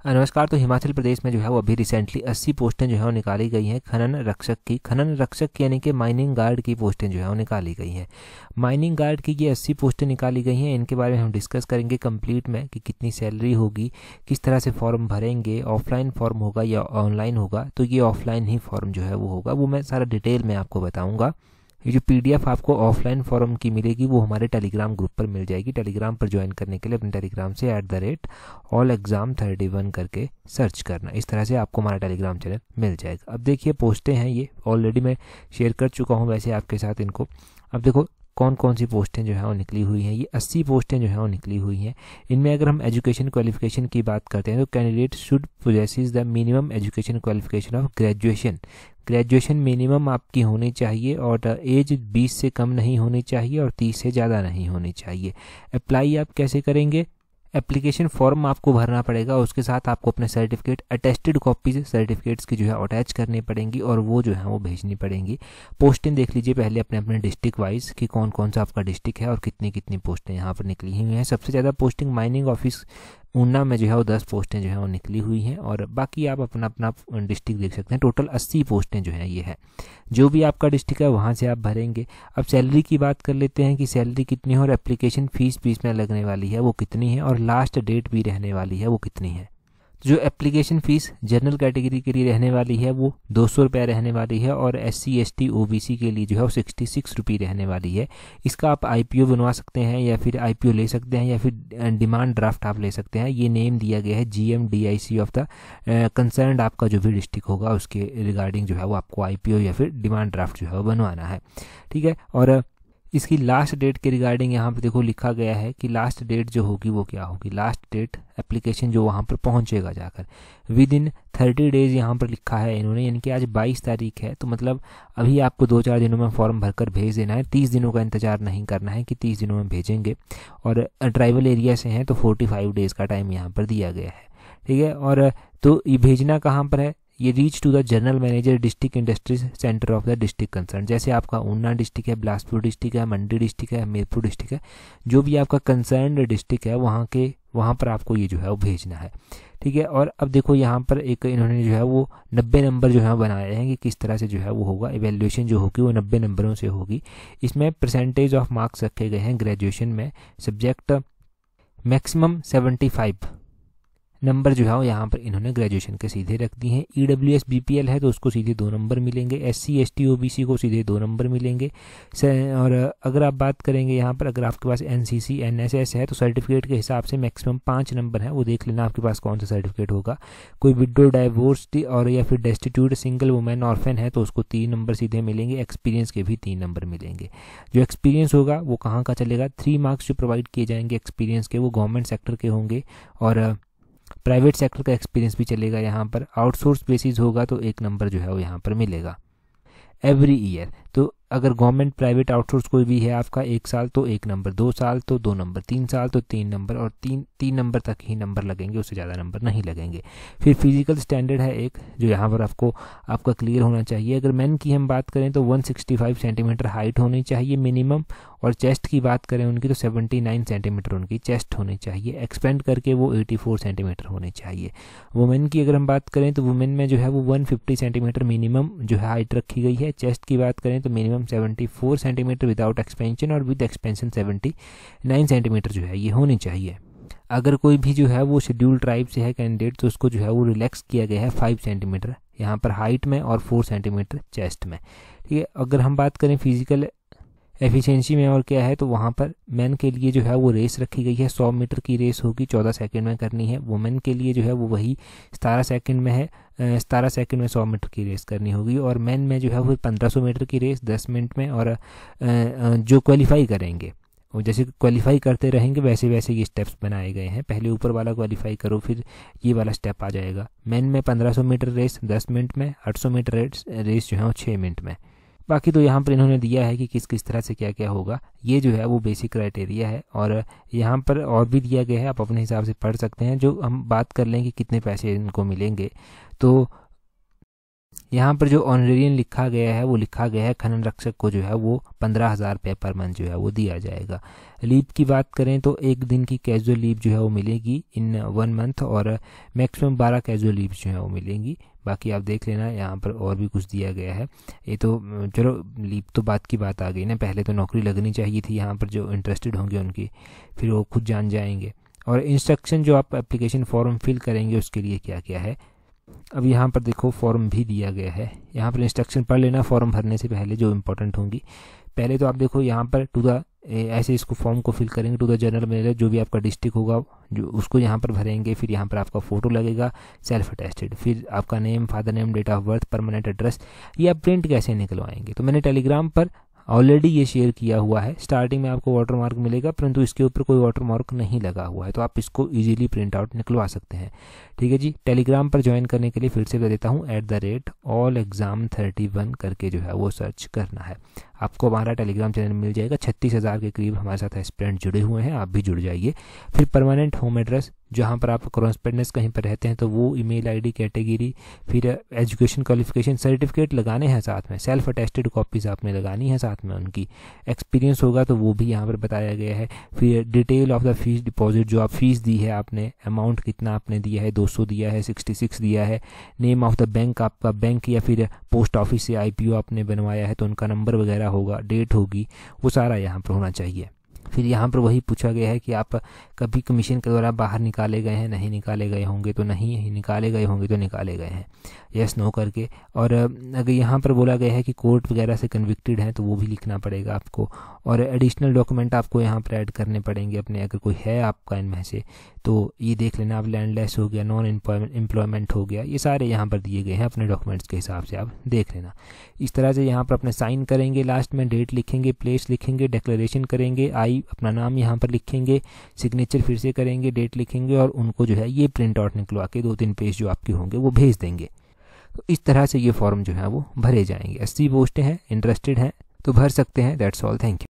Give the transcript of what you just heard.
नमस्कार। तो हिमाचल प्रदेश में जो है वो अभी रिसेंटली 80 पोस्टें जो है वो निकाली गई हैं खनन रक्षक यानी कि माइनिंग गार्ड की पोस्टें जो है वो निकाली गई हैं। माइनिंग गार्ड की ये 80 पोस्टें निकाली गई हैं, इनके बारे में हम डिस्कस करेंगे कंप्लीट में कि कितनी सैलरी होगी, किस तरह से फॉर्म भरेंगे, ऑफलाइन फॉर्म होगा या ऑनलाइन होगा। तो ये ऑफलाइन ही फॉर्म जो है वो होगा, वो मैं सारा डिटेल में आपको बताऊँगा। ये जो पीडीएफ आपको ऑफलाइन फॉर्म की मिलेगी वो हमारे टेलीग्राम ग्रुप पर मिल जाएगी। टेलीग्राम पर ज्वाइन करने के लिए अपने टेलीग्राम से @allexam31 करके सर्च करना। इस तरह से आपको हमारा टेलीग्राम चैनल मिल जाएगा। अब देखिए पोस्टें हैं, ये ऑलरेडी मैं शेयर कर चुका हूँ वैसे आपके साथ इनको। अब देखो कौन कौन सी पोस्टें जो हैं वो निकली हुई हैं। ये 80 पोस्टें जो हैं वो निकली हुई हैं। इनमें अगर हम एजुकेशन क्वालिफिकेशन की बात करते हैं तो candidate should possesses the minimum education qualification of graduation minimum आपकी होनी चाहिए और एज 20 से कम नहीं होनी चाहिए और 30 से ज़्यादा नहीं होनी चाहिए। अप्लाई आप कैसे करेंगे? एप्लीकेशन फॉर्म आपको भरना पड़ेगा, उसके साथ आपको अपने सर्टिफिकेट अटेस्टेड कॉपीज सर्टिफिकेट्स की जो है अटैच करनी पड़ेंगी और वो जो है वो भेजनी पड़ेंगी। पोस्टें देख लीजिए पहले अपने अपने डिस्ट्रिक्ट वाइज कि कौन कौन सा आपका डिस्ट्रिक्ट है और कितनी कितनी पोस्टें यहाँ पर निकली हुई हैं। सबसे ज़्यादा पोस्टिंग माइनिंग ऑफिस ऊना में जो है वो 10 पोस्टें जो है वो निकली हुई हैं और बाकी आप अपना अपना डिस्ट्रिक्ट देख सकते हैं। टोटल 80 पोस्टें जो हैं ये है, जो भी आपका डिस्ट्रिक्ट है वहाँ से आप भरेंगे। अब सैलरी की बात कर लेते हैं कि सैलरी कितनी है और एप्लीकेशन फीस भी इसमें लगने वाली है वो कितनी है और लास्ट डेट भी रहने वाली है वो कितनी है। जो एप्लीकेशन फ़ीस जनरल कैटेगरी के लिए रहने वाली है वो 200 रुपये रहने वाली है और SC ST OBC के लिए जो है वो 66 रुपये रहने वाली है। इसका आप IPO बनवा सकते हैं या फिर IPO ले सकते हैं या फिर डिमांड ड्राफ्ट आप ले सकते हैं। ये नेम दिया गया है GMDIC ऑफ द कंसर्न, आपका जो भी डिस्ट्रिक्ट होगा उसके रिगार्डिंग जो है वो आपको IPO या फिर डिमांड ड्राफ्ट जो है वो बनवाना है। ठीक है, और इसकी लास्ट डेट के रिगार्डिंग यहाँ पर देखो लिखा गया है कि लास्ट डेट जो होगी वो क्या होगी। लास्ट डेट एप्लीकेशन जो वहाँ पर पहुँचेगा जाकर विद इन 30 डेज़ यहाँ पर लिखा है इन्होंने, यानी कि आज 22 तारीख है तो मतलब अभी आपको 2-4 दिनों में फॉर्म भरकर भेज देना है। 30 दिनों का इंतजार नहीं करना है कि 30 दिनों में भेजेंगे। और ट्राइबल एरिया से हैं तो 45 डेज़ का टाइम यहाँ पर दिया गया है। ठीक है, और तो ये भेजना कहाँ पर है? ये reach to the general manager district industries centre of the district concern. जैसे आपका ऊना डिस्ट्रिक्ट है, बिलासपुर डिस्ट्रिक्ट है, मंडी डिस्ट्रिक्ट है, हमीरपुर डिस्ट्रिक्ट है, जो भी आपका कंसर्न डिस्ट्रिक्ट है वहाँ पर आपको ये जो है वो भेजना है। ठीक है, और अब देखो यहाँ पर एक इन्होंने जो है वो 90 नंबर जो है बनाए हैं कि किस तरह से जो है वो होगा। एवेल्यूएशन जो होगी वो 90 नंबरों से होगी। इसमें परसेंटेज ऑफ मार्क्स रखे गए हैं ग्रेजुएशन में। सब्जेक्ट मैक्सिमम 75 नंबर जो है वो यहाँ पर इन्होंने ग्रेजुएशन के सीधे रख दिए हैं। EWS BPL है तो उसको सीधे 2 नंबर मिलेंगे। SC ST OBC को सीधे 2 नंबर मिलेंगे। और अगर आप बात करेंगे यहाँ पर अगर आपके पास NCC NSS है तो सर्टिफिकेट के हिसाब से मैक्सिमम 5 नंबर है, वो देख लेना आपके पास कौन सा सर्टिफिकेट होगा। कोई विडो डाइवोर्स्ड और या फिर डेस्टिट्यूट सिंगल वुमेन ऑर्फन है तो उसको 3 नंबर सीधे मिलेंगे। एक्सपीरियंस के भी 3 नंबर मिलेंगे। जो एक्सपीरियंस होगा वो कहाँ का चलेगा? 3 मार्क्स जो प्रोवाइड किए जाएंगे एक्सपीरियंस के वो गवर्नमेंट सेक्टर के होंगे और प्राइवेट सेक्टर का एक्सपीरियंस भी चलेगा। यहाँ पर आउटसोर्स बेसिस होगा तो 1 नंबर जो है वो यहाँ पर मिलेगा एवरी ईयर। तो अगर गवर्नमेंट प्राइवेट आउटसोर्स कोई भी है आपका 1 साल तो 1 नंबर, 2 साल तो 2 नंबर, 3 साल तो 3 नंबर और 3 नंबर तक ही नंबर लगेंगे, उससे ज़्यादा नंबर नहीं लगेंगे। फिर फिजिकल स्टैंडर्ड है एक जो यहाँ पर आपका क्लियर होना चाहिए। अगर मेन की हम बात करें तो 165 सेंटीमीटर हाइट होनी चाहिए मिनिमम, और चेस्ट की बात करें उनकी तो 79 सेंटीमीटर उनकी चेस्ट होनी चाहिए। एक्सपेंड करके वो 84 सेंटीमीटर होनी चाहिए। वुमेन की अगर हम बात करें तो वुमेन में जो है वो 150 सेंटीमीटर मिनिमम जो है हाइट रखी गई है। चेस्ट की बात करें तो मिनिमम 74 सेंटीमीटर विदाउट एक्सपेंशन और विद एक्सपेंशन 79 सेंटीमीटर जो है ये होनी चाहिए। अगर कोई भी जो है वो शेड्यूल ट्राइब से है कैंडिडेट तो उसको जो है वो रिलैक्स किया गया है 5 सेंटीमीटर यहाँ पर हाइट में और 4 सेंटीमीटर चेस्ट में। ठीक है, अगर हम बात करें फिजिकल एफिशिएंसी में और क्या है तो वहाँ पर मैन के लिए जो है वो रेस रखी गई है। 100 मीटर की रेस होगी, 14 सेकंड में करनी है। वुमेन के लिए जो है वो वही 17 सेकंड में है, 17 सेकंड में 100 मीटर की रेस करनी होगी। और मैन में जो है वो 1500 मीटर की रेस 10 मिनट में। और जो क्वालिफाई करेंगे और जैसे क्वालिफाई करते रहेंगे वैसे वैसे ये स्टेप्स बनाए गए हैं। पहले ऊपर वाला क्वालिफाई करो फिर ये वाला स्टेप आ जाएगा। मैन में 1500 मीटर रेस 10 मिनट में, 800 मीटर रेस जो है वो 6 मिनट में। बाकी तो यहाँ पर इन्होंने दिया है कि किस किस तरह से क्या क्या होगा। ये जो है वो बेसिक क्राइटेरिया है और यहाँ पर और भी दिया गया है, आप अपने हिसाब से पढ़ सकते हैं। जो हम बात कर लें कि कितने पैसे इनको मिलेंगे तो यहाँ पर जो ऑनरेरियन लिखा गया है वो लिखा गया है खनन रक्षक को जो है वो 15,000 रुपये पर मंथ जो है वो दिया जाएगा। लीव की बात करें तो 1 दिन की कैजुअल लीव जो है वो मिलेगी इन 1 मंथ और मैक्सिमम 12 कैजुअल लीव जो है वो मिलेंगी। बाकी आप देख लेना यहाँ पर और भी कुछ दिया गया है। ये तो चलो लीव तो बात की बात आ गई ना, पहले तो नौकरी लगनी चाहिए थी यहाँ पर जो इंटरेस्टेड होंगे उनकी, फिर वो खुद जान जाएंगे। और इंस्ट्रक्शन जो आप एप्लीकेशन फॉर्म फिल करेंगे उसके लिए क्या क्या है, अब यहाँ पर देखो फॉर्म भी दिया गया है। यहाँ पर इंस्ट्रक्शन पढ़ लेना फॉर्म भरने से पहले जो इंपॉर्टेंट होंगी। पहले तो आप देखो यहाँ पर टू द ऐसे इसको फॉर्म को फिल करेंगे टू द जनरल मैनेजर, जो भी आपका डिस्ट्रिक्ट होगा जो उसको यहाँ पर भरेंगे। फिर यहाँ पर आपका फ़ोटो लगेगा सेल्फ अटेस्टेड, फिर आपका name, father name, date of birth, permanent address. ये आप प्रिंट कैसे निकलवाएंगे, तो मैंने टेलीग्राम पर ऑलरेडी ये शेयर किया हुआ है। स्टार्टिंग में आपको वाटरमार्क मिलेगा परंतु इसके ऊपर कोई वाटरमार्क नहीं लगा हुआ है, तो आप इसको इजीली प्रिंट आउट निकलवा सकते हैं। ठीक है जी, टेलीग्राम पर ज्वाइन करने के लिए फिर से बता देता हूँ @allexam31 करके जो है वो सर्च करना है। आपको हमारा टेलीग्राम चैनल मिल जाएगा। 36,000 के करीब हमारे साथ एस्पिरेंट जुड़े हुए हैं, आप भी जुड़ जाइए। फिर परमानेंट होम एड्रेस, जहाँ पर आप कॉरेस्पोंडेंस कहीं पर रहते हैं तो वो ईमेल आईडी, कैटेगरी, फिर एजुकेशन क्वालिफिकेशन सर्टिफिकेट लगाने हैं साथ में, सेल्फ अटेस्टेड कॉपीज़ आपने लगानी है साथ में, उनकी एक्सपीरियंस होगा तो वो भी यहाँ पर बताया गया है। फिर detail of the fees deposit, जो आप फीस दी है आपने, अमाउंट कितना आपने दिया है, 200 दिया है, 66 दिया है। नेम ऑफ द बैंक, आपका बैंक या फिर पोस्ट ऑफिस से IPO आपने बनवाया है तो उनका नंबर वगैरह होगा, डेट होगी, वो सारा यहाँ पर होना चाहिए। फिर यहाँ पर वही पूछा गया है कि आप कभी कमीशन के द्वारा बाहर निकाले गए हैं, नहीं निकाले गए होंगे तो नहीं, निकाले गए होंगे तो निकाले गए हैं, यस नो करके। और अगर यहाँ पर बोला गया है कि कोर्ट वगैरह से कन्विक्टेड हैं तो वो भी लिखना पड़ेगा आपको। और एडिशनल डॉक्यूमेंट आपको यहाँ पर ऐड करने पड़ेंगे अपने, अगर कोई है आपका इनमें से तो ये देख लेना। आप लैंडलेस हो गया, नॉन एम्प्लॉयमेंट हो गया, ये सारे यहाँ पर दिए गए हैं, अपने डॉक्यूमेंट्स के हिसाब से आप देख लेना। इस तरह से यहाँ पर अपने साइन करेंगे, लास्ट में डेट लिखेंगे, प्लेस लिखेंगे, डिक्लेरेशन करेंगे, अपना नाम यहाँ पर लिखेंगे, सिग्नेचर फिर से करेंगे, डेट लिखेंगे और उनको जो है ये प्रिंट आउट निकलवा के 2-3 पेज जो आपके होंगे वो भेज देंगे। तो इस तरह से ये फॉर्म जो है वो भरे जाएंगे। 80 पोस्टें हैं, इंटरेस्टेड हैं तो भर सकते हैं। That's all, thank you.